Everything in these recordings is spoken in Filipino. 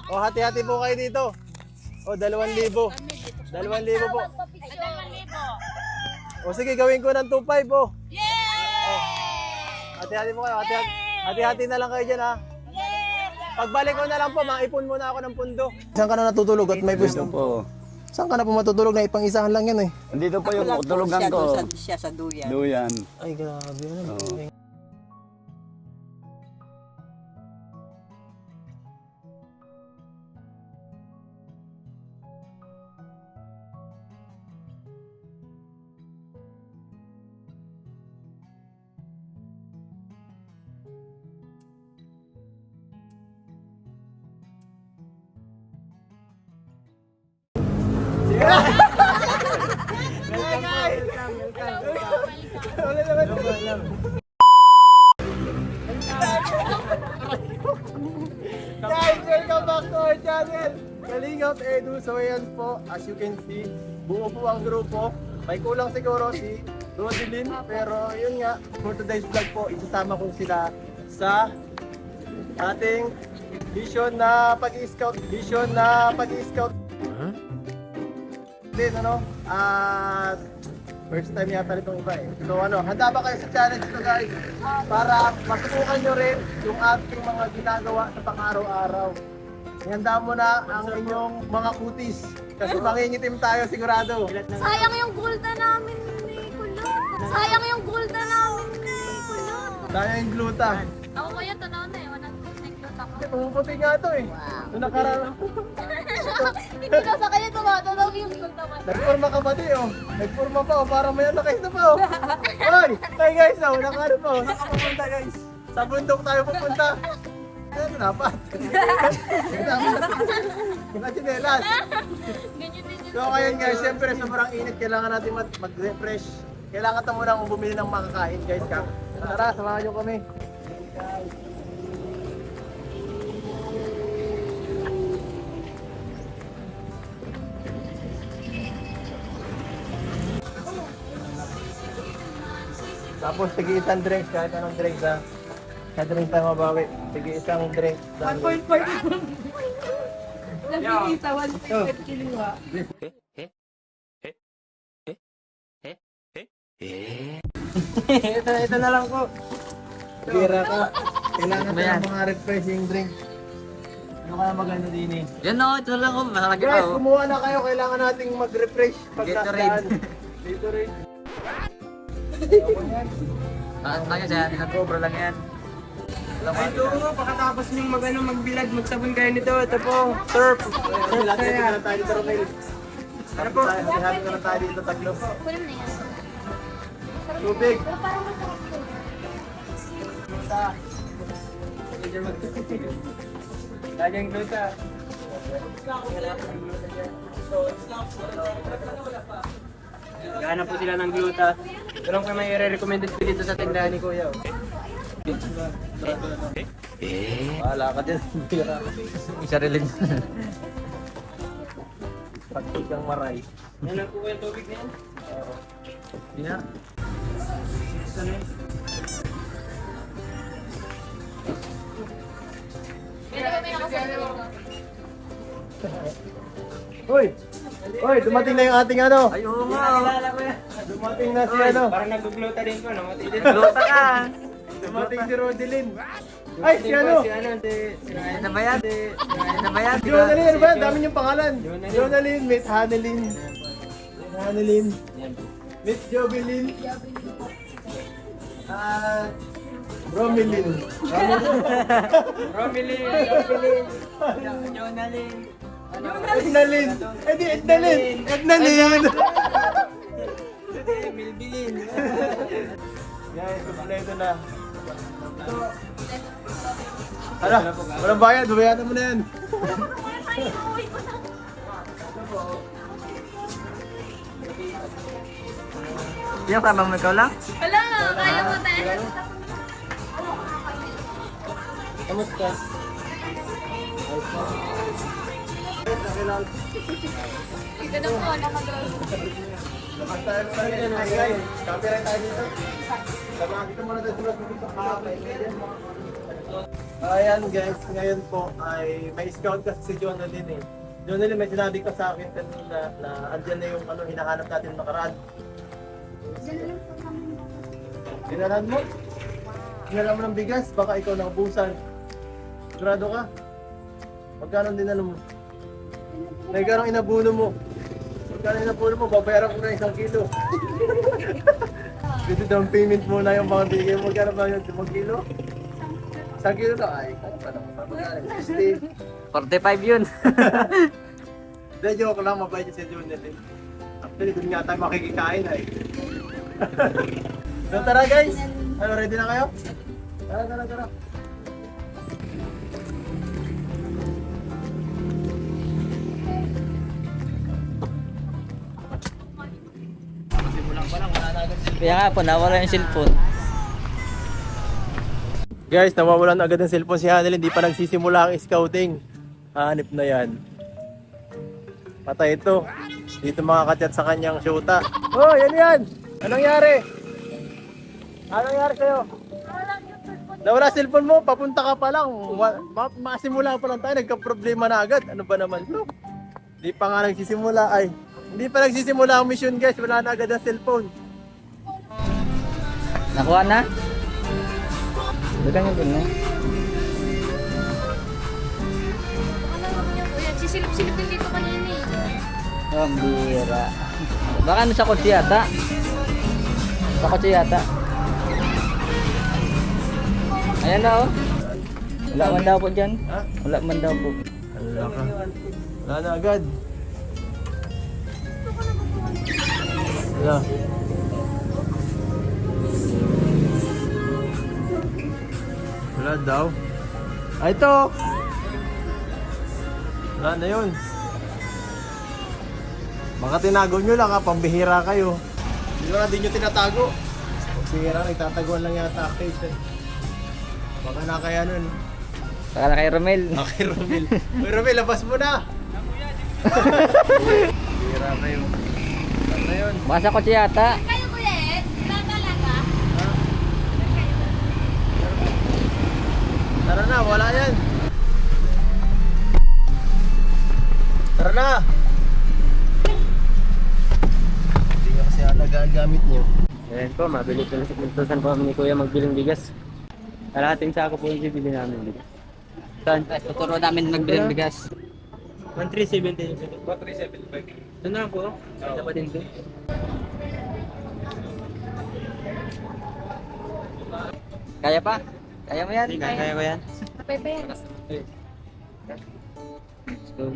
O, hati-hati po kayo dito. O, 2,000. 2,000 po. 2,000. O, sige, gawin ko ng 2,500 po. Yay! Hati-hati po kayo. Hati-hati na lang kayo dyan, ha. Pagbalik ko na lang po, maipon muna ako ng pundo. Saan ka na natutulog at may Dito gusto? po. Saan ka na po matutulog na ipang-isahan lang yan eh? Dito po yung tulugan siya, ko. siya sa duyan. Duyan. Ay, grabe. Ano? Oo. Guys, welcome back to our channel! Kalingap Edu. So ayan po, as you can see, buo po ang grupo. May kulang siguro si Rodelyn, pero yun nga, for today's vlog po, isasama ko sila sa ating vision na pag-i-scout. Din, ano? At first time yata nitong iba eh. So ano, handa ba kayo sa challenge ito guys? Para masubukan nyo rin yung ating mga ginagawa sa pang-araw-araw. Ihanda mo na ang inyong mga kutis. Kasi mangingitim tayo sigurado. Sayang yung gulda namin ni Kulot. Sayang yung gulda namin ni Kulot. Tayo yung gluta. Ako kuya, tanaw na eh. Walang gulda ako. Kasi pumuputi nga ito eh. Nung nakaraan. Hindi na sa kanya tumatanaw yung gulda man. Nagporma ka ba di oh? Nagporma pa oh, para may anak na pa oh. Hoy! Hey guys oh, nakano pa oh, nakapupunta guys. Sa bundok tayo pupunta. Ano dapat? Nakachinelas. Ganyan din yun. So ngayon guys, siyempre sobrang init, kailangan natin mag-refresh. Kailangan tayo muna bumili ng makakain guys. Tara, samahan nyo kami. Tapos tigi isang drinks, kahit anong drinks ha. Kahit drinks tayo mabawi. Tigi isang drink. 1.5. Nag-iisa, 1.5 kilo ha. Ito na lang po. Bira ka. Kailangan tayo ng mga refreshing drink. Ano kaya maganda din eh? Yan o, ito lang ko. Malaki Guys, kumuha na kayo. Kailangan nating mag-refresh pagkasaan. Gatorade. Kaya siya, nag-cobra lang yan. Ay, ito po, pagkatapos niyong magbilad, magsabon kayo nito. Ito po, surf. Hati-hati na lang tayo dito, Romel. Ano po? Hati-hati na lang tayo dito, tatlo. Kunin na yan. Tubig. Pero parang masarap to. Lagyan gluta. Gana po sila ng gluta. Ito lang po may recommended ko dito sa tindahan ni Kuya. Wala ka din. Bira. Isa rin. Pagkigang maray. Yan lang po yung tubig na yan. Yeah. Pero kami nakasabi. Uy! Uy, dumating na yung ating ano. Ay, oo nga. Kilala ko yan. Dumating na si ano. Parang nag-gluta din po, no? Gluta ka. Dumating si Rodelyn. Ay, si ano? Si ano, Ayun na ba yan? Ayun na ba yan? Jonalyn, ano ba? Dami niyong pangalan. Jonalyn. Jonalyn, Miss Hanelyn. Hanelyn. Miss Jovelyn. At Bromelyn. Romilly. Jonalyn. Ednalyn. Edi Ednalyn. Ednalyn. Milbilin. Guys, kompleto na. Ano? Walang bayad. Babayaran mo na yan. Yung tama mo ikaw lang? Wala, kaya mo tayo. Kamusta? Ito na po, nakadraw. Lakas tayo sa akin. Ay guys, copyright tayo dito. Sama dito muna tayo sa mga Ayan guys, ngayon po ay may scout kasi si Jonalyn eh. Jonalyn, may sinabi ka sa akin kanina na andyan na yung ano, hinahanap natin nakaraan. Dinalan mo? Dinalan mo ng bigas, baka ikaw nakabusan. Sigurado ka? Magkano dinalan mo? Magkano inabuno mo? Magkano inabuno mo? Babayaran ko na 1 kilo. Dito down payment muna yung mga bigay mo. Magkano ba yun? 1 kilo? 1 kilo na? Ay, kano pa naman? Magkano? 60. 45 yun. Hindi, joke lang. Mabait si Jonathan. Actually, doon nga tayo makikikain ay. So tara guys! Ano, ready na kayo? Tara. Kaya nga po, nawala yung cellphone. Guys, nawawalan agad ng cellphone si Hanel. Hindi pa nagsisimula ang scouting. Hanip na yan. Patay ito. Dito makakachat sa kanyang syuta. Oh, yan! Anong nangyari? Anong nangyari sa'yo? Nawala cellphone mo, papunta ka pa lang. Masimula pa lang tayo, nagka-problema na agad. Ano ba naman to? Hindi pa nga nagsisimula ay. Hindi pa nagsisimula ang mission guys, wala na agad ang cellphone. Nakuha na? Bukan yung dun, no? Kuya, sisilip-silip din dito kanina eh. Oh, ang bira. Baka ano sa kotse yata? Sa kotse yata. Ayan na oh. Wala man daw po dyan. Ha? Wala man daw po. Wala na agad. Wala. Wala daw. Ay, ito! Wala na yun. Baka tinago nyo lang ha, pambihira kayo. Hindi ba natin nyo tinatago? Pambihira, nagtataguan lang yata active. Baka na kaya nun. Baka na kay Romel. Okay, Romel. Uy, Romel, labas mo na! Pambihira kayo. Ano yun? Baka sa kotse yata. Kayo kuya Ed? Wala talaga? Tara na, wala yan. Tara na! Hindi nga kasi nagagamit nyo. Ayan po, mabili ko na sa pintusan po kami ni Kuya magbiling bigas. Kalahating sako po yung bibili namin bigas. Saan? Tuturo namin magbilang bigas. 1370. 1375. Ito na lang po. Ito pa din po. Kaya pa? Kaya mo yan? Kaya ko yan. Kapay pa yan. Let's go.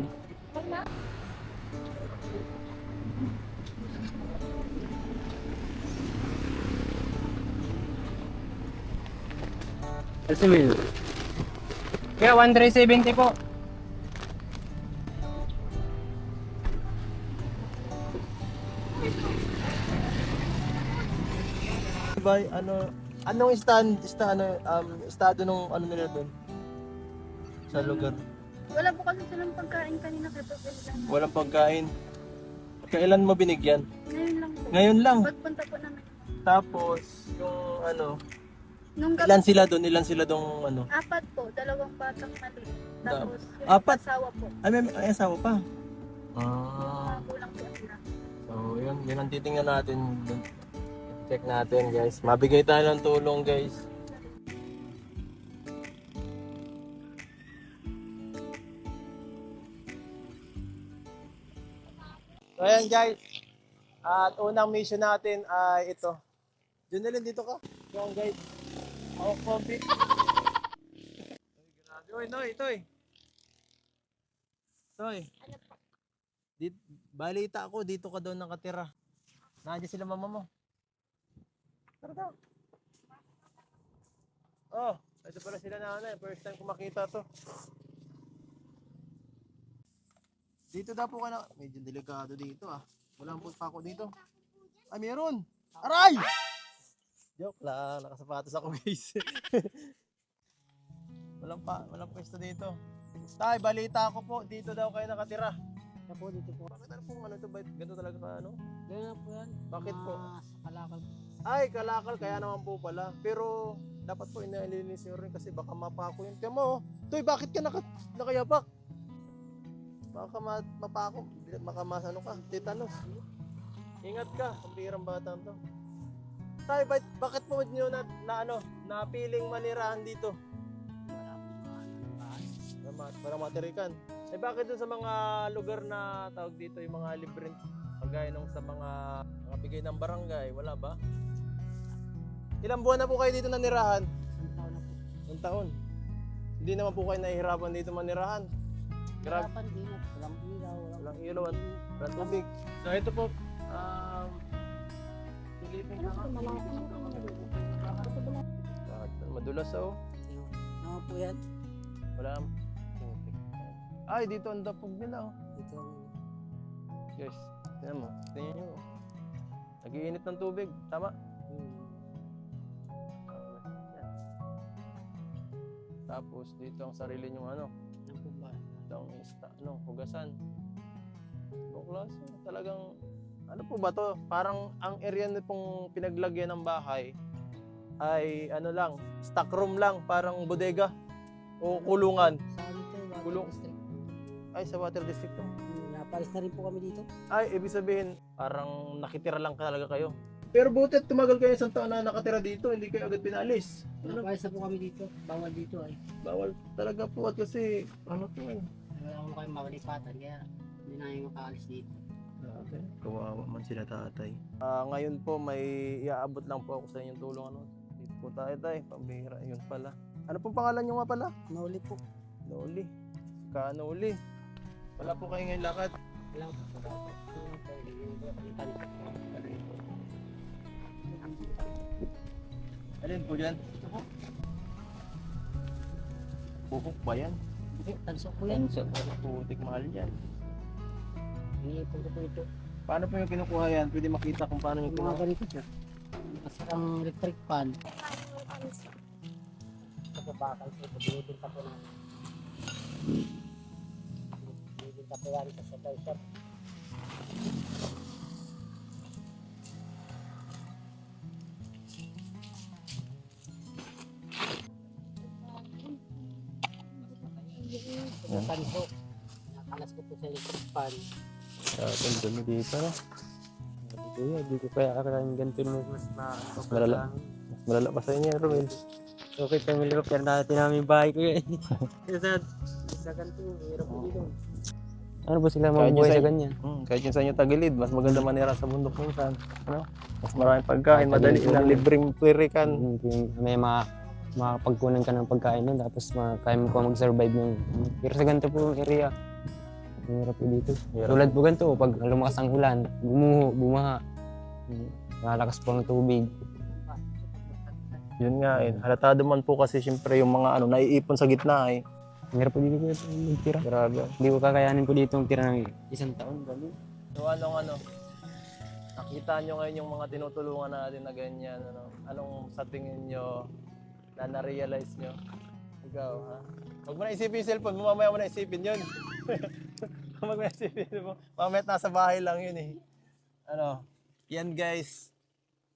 Kasi mo yun. Kaya 1370 po. Diba, anong estado nung ano nila doon? Sa lugar. Wala po kasi silang pagkain kanina kaya pagkain lang. Walang pagkain. Kailan mo binigyan? Ngayon lang po. Ngayon lang. Pagpunta po namin. Tapos, yung ano, Nung gabi, ilan sila doon ano? 4 po, 2 batang mali. Tapos yung 4? asawa po. May asawa pa. Ah. Kulang po sila. So, yun ang titingnan natin. Check natin, guys. Mabigay tayo ng tulong, guys. So, ayan, guys. At unang mission natin ay ito. Junelin, dito ka. Yung guys. Ako, coffee. Grabe. Uy, Noy, Toy. Toy. Balita ako, dito ka daw nakatira. Nandiyan sila mama mo. Tara daw. Oh, ito pala sila nanay. First time ko makita to. Dito daw po ka na. Medyo delikado dito ah. Walang pa ako dito. Ay, meron! Aray! Joke lang. Nakasapatos ako guys. walang pwesto dito. Tay, balita ako po. Dito daw kayo nakatira. Ito po, dito po. Bakit ano pong ano ito ba? Ganito talaga ka ano? Ganyan po yan. Bakit po? Sa kalakal. Ay, kalakal, kaya naman po pala. Pero, dapat po inalinis nyo rin kasi baka mapako yun. Tiyan mo, Toy, bakit ka nakayapak? Baka mapako, baka ano ka, tetanus. Ingat ka, ang birang bata to. Tay, bakit mo nyo na piling manirahan dito? Para matirikan. Eh bakit dun sa mga lugar na tawag dito, yung mga libreng pagaya nung sa mga bigay ng barangay, wala ba? Ilang buwan na po kayo dito nanirahan? 1 taon na po. 1 taon. Hindi naman po kayo nahihirapan dito manirahan. Grabe. Hirapan din at walang ilaw. Walang ilaw at walang tubig. So ito po, silipin ka nga. Madulas oh. Ano po yan? Wala. Ay, dito ang dapog nila oh. Ito. Guys, tingnan mo. Tingnan nyo. Nag-iinit ng tubig. Tama? Yan. Tapos dito ang sarili nyong ano. Ito ang hugasan. Ibang klase. Talagang, ano po ba to? Parang ang area na pong pinaglagyan ng bahay ay ano lang, stock room lang, parang bodega o kulungan. Sa dito, Kulong. District. Ay, sa water district to. Napalis na rin po kami dito. Ay, ibig sabihin, parang nakitira lang talaga kayo. Pero buti tumagal kayo 1 taon na nakatira dito, hindi kayo agad pinalis. Ano? Napalis na po kami dito. Bawal dito ay. Bawal talaga po at kasi, ano to eh. Wala ko kayong makalipatan kaya hindi na yung makaalis dito. Kawawa man sila tatay. Ngayon po, may iaabot lang po ako sa inyong tulong. Ano? Dito po tayo pambihira, yun pala. Ano pong pangalan nyo nga pala? Nauli po. Noli. Kanoli. Wala po kayo ngayon lakad. Wala po. Alin po dyan? Bubok ba yan? Tanso po yan. Putik mahal yan. Iniipon ko po ito. Paano po yung kinukuha yan? Pwede makita kung paano yung Mga kinukuha. ganito siya. Masarang electric fan. Sa babakal po ito. Binibinta po na. Binibinta po yan sa supply shop. Sa tanso. Nakalas ko po sa electric fan. Ganda mo dito. Kuya, di ko kaya akalain ganito naman mas malala. Mas malala pa sa inyo, Romel. Okay, family ko, pero natin namin yung bahay ko yun. Sa ganito, hirap mo dito. Ano ba sila mabubuhay sa ganyan? Kahit yung sa inyo tagilid, mas maganda manira sa bundok minsan. Ano? Mas maraming pagkain, madali silang libreng pwirikan. May makapagkunan ka ng pagkain nun, tapos kaya mo pa mag-survive yung. Pero sa ganito po yung area, hirap po dito. Tulad po ganito, pag lumakas ang ulan, bumaha, nalakas po ng tubig. Yun nga eh. Halatado man po kasi siyempre yung mga naiipon sa gitna eh. Hirap po dito magtira. Grabe. Hindi ko kakayanin po dito tira ng 1 taon. So nakita nyo ngayon yung mga tinutulungan natin na ganyan. Anong sa tingin nyo na na-realize nyo? Ikaw, ha? Huwag mo na isipin yung cellphone mo, mamaya mo na isipin yun. Huwag mo na isipin mo. Mamaya nasa bahay lang yun eh. Yan guys.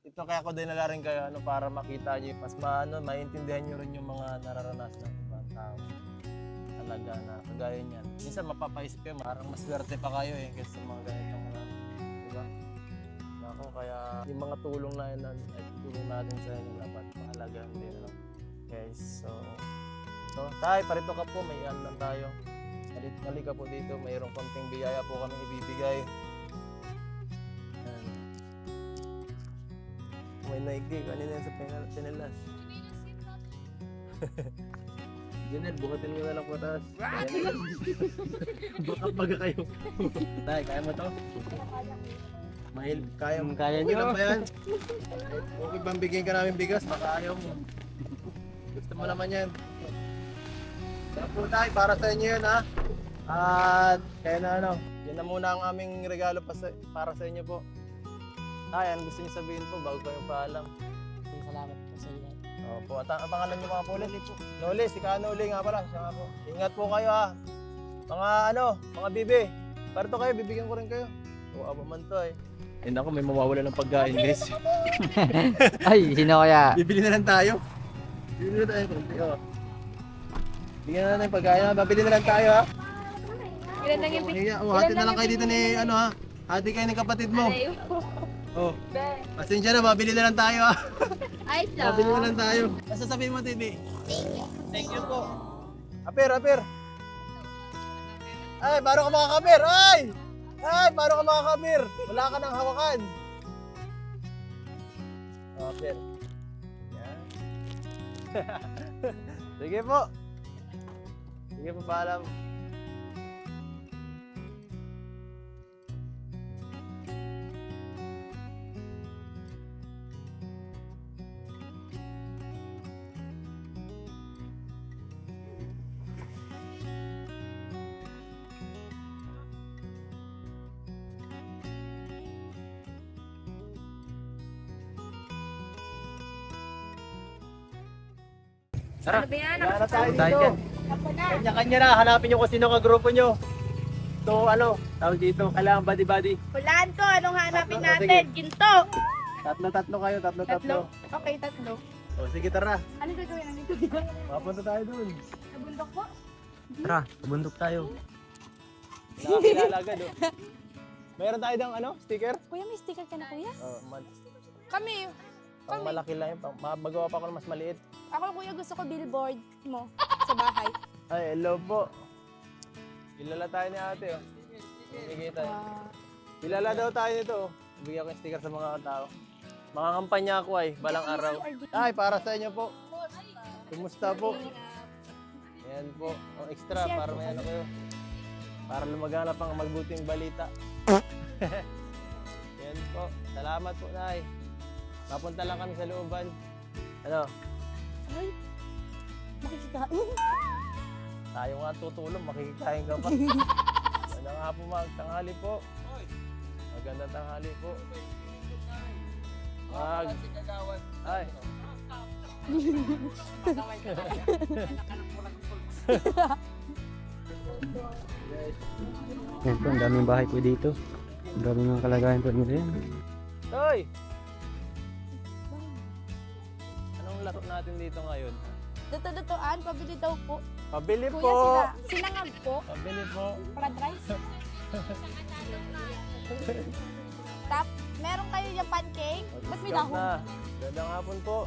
Ito kaya ko din nalaring kayo para makita nyo, mas maintindihan nyo rin yung mga nararanasan ng ibang tao. Talaga na kagaya niyan. Minsan mapapaisip kayo, parang mas swerte pa kayo eh kaysa mga ganitong diba? Ako kaya yung mga tulong na yun tulong natin sa inyo dapat mahalaga din. Guys, so tayo, parito ka po, may lang tayo. Halika po dito, mayroong konting biyaya po kami ibibigay. May naigay, kanina sa pinalas. Junel, buhatin mo na lang patas. Baka baga kayo. Tay, kaya mo to? Mahil, kaya mo. Kaya Okay nyo. lang ba yan? Okay bang bigyan ka namin bigas? Baka ayaw mo. Gusto mo naman yan. Kaya po tayo, para sa inyo yun ha. At kaya na yan na muna ang aming regalo para sa inyo po. Tay, ano gusto niyo sabihin po bago kayo paalam? Salamat po sa inyo. Opo, at ang pangalan niyo mga pulit? Noli, si Kanoli nga pala. Siya nga po. Ingat po kayo ha. Mga mga bibi. Parito kayo, bibigyan ko rin kayo. Aba man to eh. Eh naku, may mawawala ng pagkain guys. Ay, sino kaya? Bibili na lang tayo. Bibili na tayo. Oh. Bigyan na lang ng pagkain ha. Babili na lang tayo ha. Ilan lang yung Hati na lang kayo dito ni ano ha. Hati kayo ng kapatid mo. Oh. Pasensya na, babili na lang tayo ha. Ayos lang. Babili na lang tayo. Ano sasabihin mo, Tibi? Thank you po. Aper, aper. Ay, paano ka makakapir? Ay! Ay, paano ka makakapir? Wala ka nang hawakan. Oh, aper. Yan. Sige po. Sige po, paalam. Ano ba yan? Wala na tayo Tayo dito. dyan. Kanya-kanya na, hanapin nyo kung sino ka grupo nyo. So ano, tawag dito, kailangan body-body. Hulaan ko, anong hanapin Tatlo, natin? sige. Ginto! Tatlo kayo, tatlo. Okay, tatlo. O sige, tara. Ano gagawin ng ginto? Mapunta tayo dun. Sa bundok po? Tara, bundok tayo. Nakakilala agad oh. Meron tayo ng ano, sticker? Kuya, may sticker ka na kuya? Oh, Kami. pang malaki lang yun. Magawa pa ako ng mas maliit. Ako kuya, gusto ko billboard mo sa bahay. Ay, hello po. Kilala tayo ni ate oh. Bigay tayo. Kilala daw tayo nito oh. Bigyan ko yung sticker sa mga tao. Mga kampanya ako ay, balang araw. Ay, para sa inyo po. Kumusta po? Ayan po. Ang extra para may ano kayo. Para lumagana pang magbuting balita. Ayan po. Salamat po, Nay. Papunta lang kami sa looban. Ano? Ay, makikikain. Tayo nga tutulong, makikikain ka pa. Ano nga po, tanghali po. Magandang tanghali po. Ay. Yan po, ang daming bahay po dito. Ang daming mga kalagayan po nila yan. Hoy! Anong laro natin dito ngayon? Duto-dutoan, pabili daw po. Pabili Kuya, po! sinangag po. Pabili po! Fried rice. Tap, meron kayo yung pancake? Ba't may Discount dahon? na. Gandang hapon po.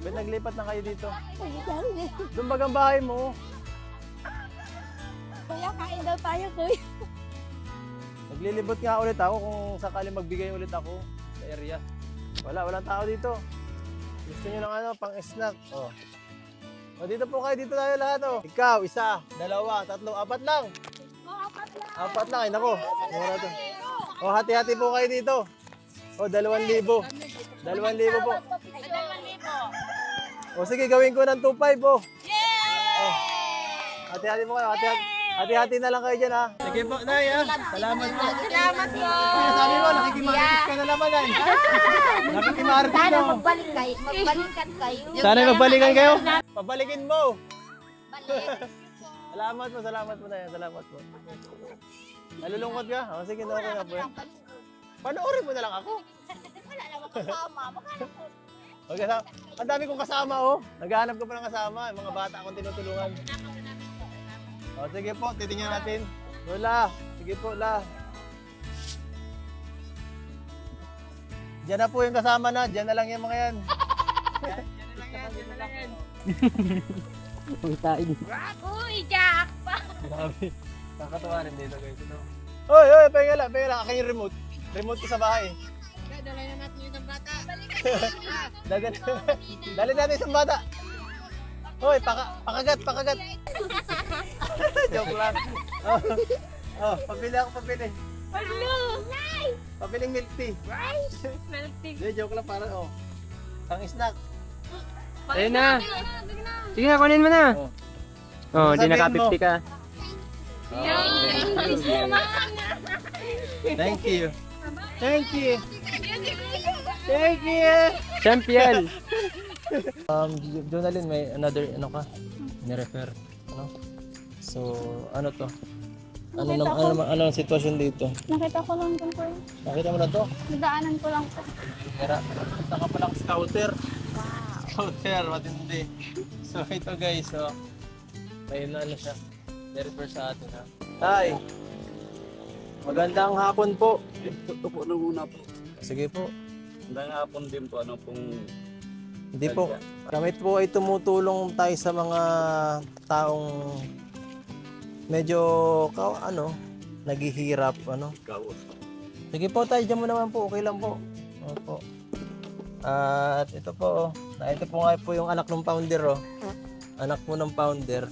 Ba't naglipat na kayo dito? Ay, dahon eh. Doon bagang bahay mo. Kuya, kain daw tayo, kuya. Naglilibot nga ulit ako kung sakali magbigay ulit ako sa area. Walang tao dito. Gusto nyo ng ano, pang snack. Oh. O dito po kayo, dito tayo lahat oh. Ikaw, isa, dalawa, tatlo, apat lang. Apat lang, ay nako. Mura to. O hati-hati po kayo dito. O 2,000. 2,000 po. O sige, gawin ko ng 2,500 po. Oh. Hati-hati po kayo, hati-hati na lang kayo dyan ha. Sige po, Nay ha. Salamat po. Salamat po. Sabi mo, nakikimaritis ka na naman ay. Nakikimaritis Sana mo. magbalikan kayo. Sana magbalikan kayo. Pabalikin mo. Balik. Salamat po na yan. Salamat po. Nalulungkot ka? O sige, okay na po yan. Panoorin mo na lang ako. Wala naman kasama. Magkasama. Ang dami kong kasama oh. Naghahanap ko pa ng kasama. Yung mga bata akong tinutulungan. O sige po, titingnan natin. Lola, sige po, La. Diyan na po yung kasama na. Diyan na lang yung mga yan. Diyan na lang yan. Ang tain. Uy, Jack! Grabe. Nakakatawa rin dito guys. Ito. Hoy, pahinga lang. Akin yung remote. Remote ko sa bahay. Dalay na natin yung bata. Dali natin isang bata. Hoy, pakagat. Joke lang. Oh, pabili ako. Hello! Pabiling milk tea. Melting. Hindi, joke lang para oh. Pang snack. Ayun na. Sige na, kunin mo na. Oh. Oh, di Sabihin naka mo. 50 ka. Thank you. Thank you. Thank you. Champion. Jonalyn, may another ano ka? Ni-refer. Ano? So, ano to? Ano ang sitwasyon dito? Nakita ko lang dun po. Nakita mo na to? Nadaanan ko lang po. Kaya, isa ka palang scouter. Scouter, matindi. So ito guys, so, may ano siya. Refer sa atin ha. Tay, magandang hapon po. Ito po na muna po. Sige po. Magandang hapon din po. Ano pong... Hindi po. Kami po ay tumutulong tayo sa mga taong medyo naghihirap Kaos. Sige po tayo, dyan mo naman po, okay lang po. Opo. At ito po, ito po nga po yung anak ng founder Anak mo ng founder.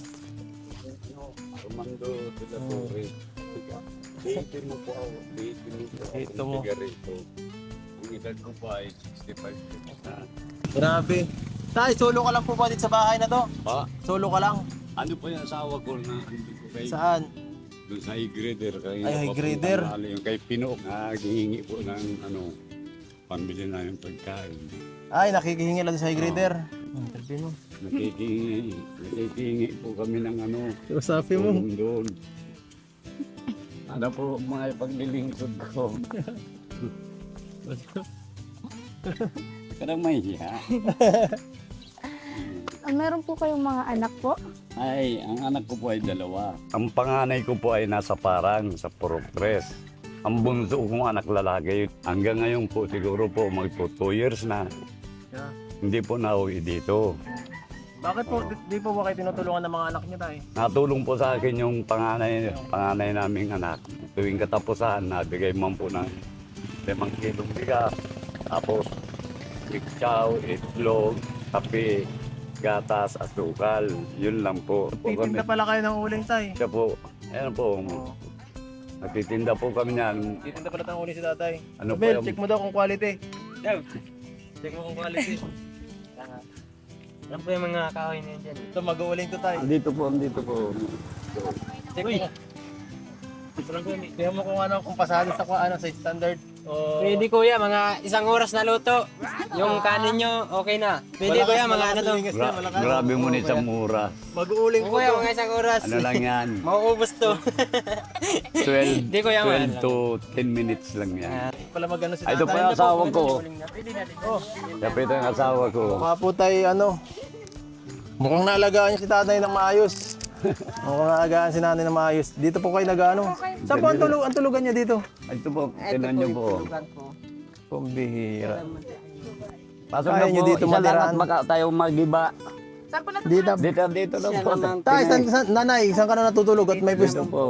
Armando de la Torre. Bihitin mo po ako. Bihitin mo po ako. Ito mo. Sigarito. Ang edad ko po ay 65 years na. Grabe. Tay, solo ka lang po ba dito sa bahay na to? Pa, Solo ka lang? ano po yung asawa ko na hindi ko kay... Saan? Doon sa high grader. Ay, high grader. Yung kay Pino. Naghihingi po ng pambili na yung pagkain. Ay, nakikihingi lang sa high grader. Interview mo. Nakikihingi po kami ng Usapin mo. tulong doon. Ano po mga paglilingkod ko. Kadang mahihiya. Meron po kayong mga anak po? Ay, ang anak ko po ay 2. Ang panganay ko po ay nasa Parang, sa Purok 3. Ang bunso kong anak lalaki, hanggang ngayon po siguro po magpo 2 years na. Yeah. Hindi po nauwi dito. Bakit po, di po ba kayo tinutulungan ng mga anak niyo tayo? Natulong po sa akin yung panganay naming anak. Tuwing katapusan, nabigay man po ng 5 kilong bigas. Tapos, ikchaw, itlog, kape, gatas, asukal. Yun lang po. Titinda pala kayo ng uling tay. Siya po, ayan po, nagtitinda po kami niyan. Titinda pala ng uling si tatay. Ano po Mel, yung- check mo daw kung quality. Check mo kung quality. Yan po yung mga kahoy na yan dyan. Ito, mag-uuling to tay. Andito po. Check mo. Tingnan mo kung kung pasado sa sa standard. O... Pwede kuya, mga 1 oras na luto. Yung kanin nyo, okay na. Pwede kuya, mga ano to. Grabe mo ni sa mura. Mag-uuling po Kuya, to. mga 1 oras. Ano lang yan? Mauubos to. 12, Di ko yan, 12 to 10 minutes lang yan. Pala mag-ano si Ay, tatay. ito pa yung asawa ko. Oh, Siya pa ito yung asawa ko. mukha po tayo mukhang naalagaan niya si tatay ng maayos. Mukhang naalagaan si nanay ng maayos. Dito po kayo nag-ano. Saan po ang tulugan niya dito? Ito po, tinan niyo po. Pambihira. Pasok Kaya na niyo po, dito isa lang matiraan? at baka tayo magiba. Dito. Dito lang po. Tay, nanay, saan ka na natutulog at may Dito pwesto? po.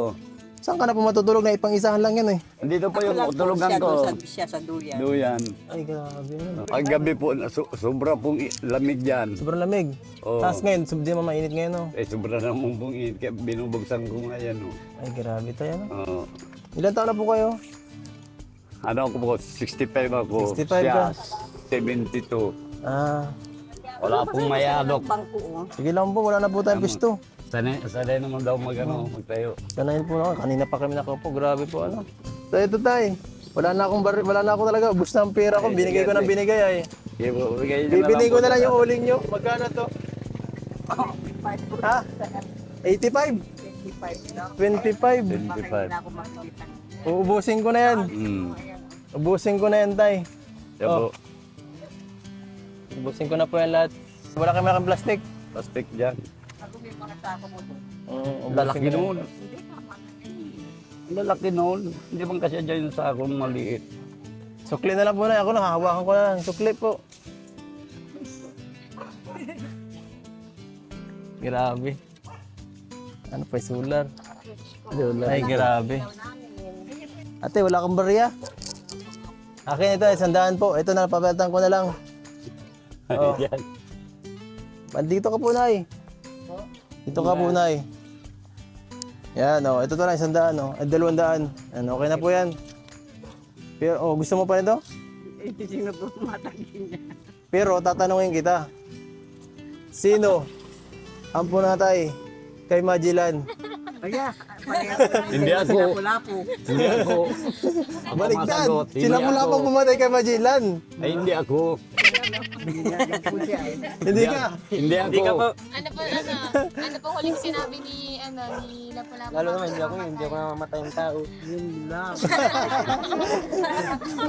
Saan ka na po matutulog na ipang-isahan lang yan Dito po yung tulugan ko. Siya sa duyan. Duyan. Ay, grabe. Ang gabi po, sobra pong lamig dyan. Sobrang lamig. Oo. Tapos ngayon, di mo mainit ngayon Sobra naman pong init, kaya binubugsan ko ngayon. Ay, grabe tayo Oo. Ilan taon na po kayo? Ano ako po, 65 ako. 65 Siya, ka? 72. Ah, Wala pong mayadok. Bangko oh. sige lang po, wala na po tayong pwesto. Sanay naman daw magtayo. Sanayin po na kanina pa kami nakaupo, grabe po So ito tay, wala na ako talaga, ubus na ang pera ko, binigay ko ng binigay ay. Sige po, bigay niyo na Bibili ko lang po. na lang yung uling nyo, magkano to? Ha? 85? 25? 25. Ako makikita. Uubusin ko na yan. Ubusin ko na yan tay. Siya po, Ubusin ko na po yan lahat. Wala kami ng plastic. plastic dyan. Ako may mga sako mo doon. Ubusin Lalaki ko na. noon. Lalaki noon. Hindi bang kasi dyan sa akong maliit. Sukli na lang po na. Ako nakahawakan ko na lang. Sukli po. Grabe. Ano pa, solar? Ay, grabe. Ate, wala kang barya? Akin ito, 100 po. Ito na, papalitan ko na lang. Oh. Yan. Dito ka po, Nay. Dito ka po, Nay. Yan, ito to lang, 100, Ay, 200. Yan, okay na po yan. Pero, gusto mo pa nito? Ito sino po matagin niya. Pero tatanungin kita. Sino ang punatay kay Magellan? Kaya, Hindi ako. lapu-lapu. Hindi ako. Baliktad. masagot. Hindi Sila pala ako. pang pumatay kay Magellan. Ay, hindi ako. Yan po siya eh. Hindi ka. Hindi ako. Ano po huling sinabi ni Lapu-Lapu? Lalo naman, hindi ako namamatay ng tao. Yun lang.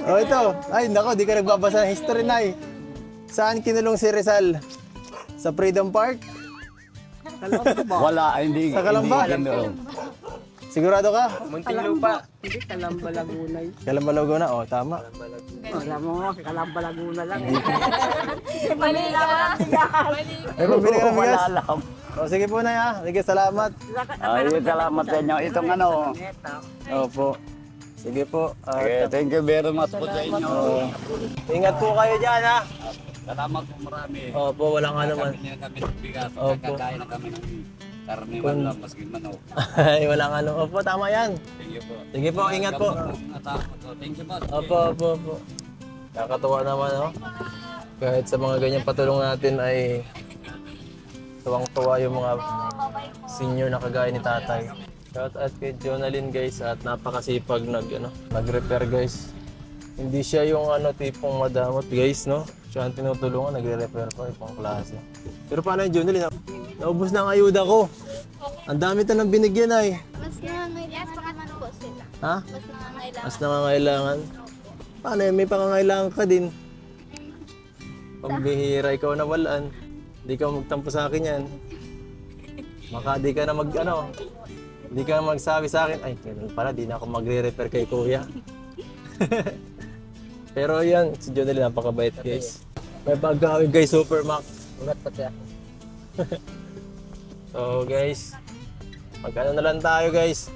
Oh, ito. Ay, nako, di ka nagbabasa ng history, Nay. Saan kinulong si Rizal? Sa Freedom Park? Wala, hindi. Sa Kalamba? Hindi, Sigurado ka? Munting lupa. Hindi, Kalamba Laguna yun. Kalambalago na. Oh, tama. Alam mo, Kalamba Laguna lang eh. Mali ka. Ay, pabili ka ng bigas. Wala alam. Oh, sige po, Nay, ha. Sige, salamat. Ay, salamat sa inyo. Itong ano. Opo. Sige po. Okay, thank you very much po sa inyo. Ingat po kayo dyan, ha. Salamat po marami. Opo, walang ano man. Kami niya kami ng bigas. Opo. Kakain na kami ng karniwan lang, maski manok. Ay, walang ano. Opo, tama yan. Thank you po. Sige po, ingat po. Thank you po. Opo, opo, opo. Nakakatuwa naman, oh. Kahit sa mga ganyang patulong natin ay tuwang-tuwa yung mga senior na kagaya ni tatay. Shout out kay Jonalyn, guys, at napakasipag nag-repair, guys. Hindi siya yung tipong madamot, guys, no? Siya ang tinutulungan, nagre-repair ko, ibang klase. Pero paano yung Jonalyn? Naubos na ang ayuda ko. Ang dami to nang binigyan ay. Mas nangangailangan po sila. Ha? Mas nangangailangan. Mas nangangailangan. Paano yun? May pangangailangan ka din. Pambihira, ikaw na walaan. Hindi ka magtampo sa akin yan. Maka di ka na hindi ka na magsabi sa akin, ay, ganun pala, di na ako magre-repair kay kuya. Pero yan, si Jonel napakabait, guys. May pagkawin, guys, Supermax. Ulat pa siya. So, guys, mag-ano na lang tayo, guys.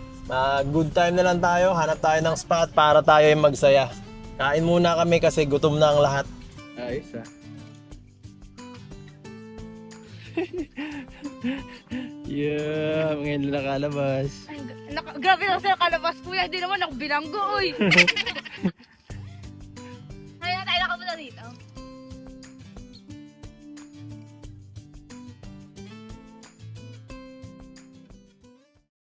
Good time na lang tayo. Hanap tayo ng spot para tayo yung magsaya. Kain muna kami kasi gutom na ang lahat. Ayos Yeah, ngayon na nakalabas. Grabe na sa'yo kalabas kuya, hindi naman ako bilanggo, uy.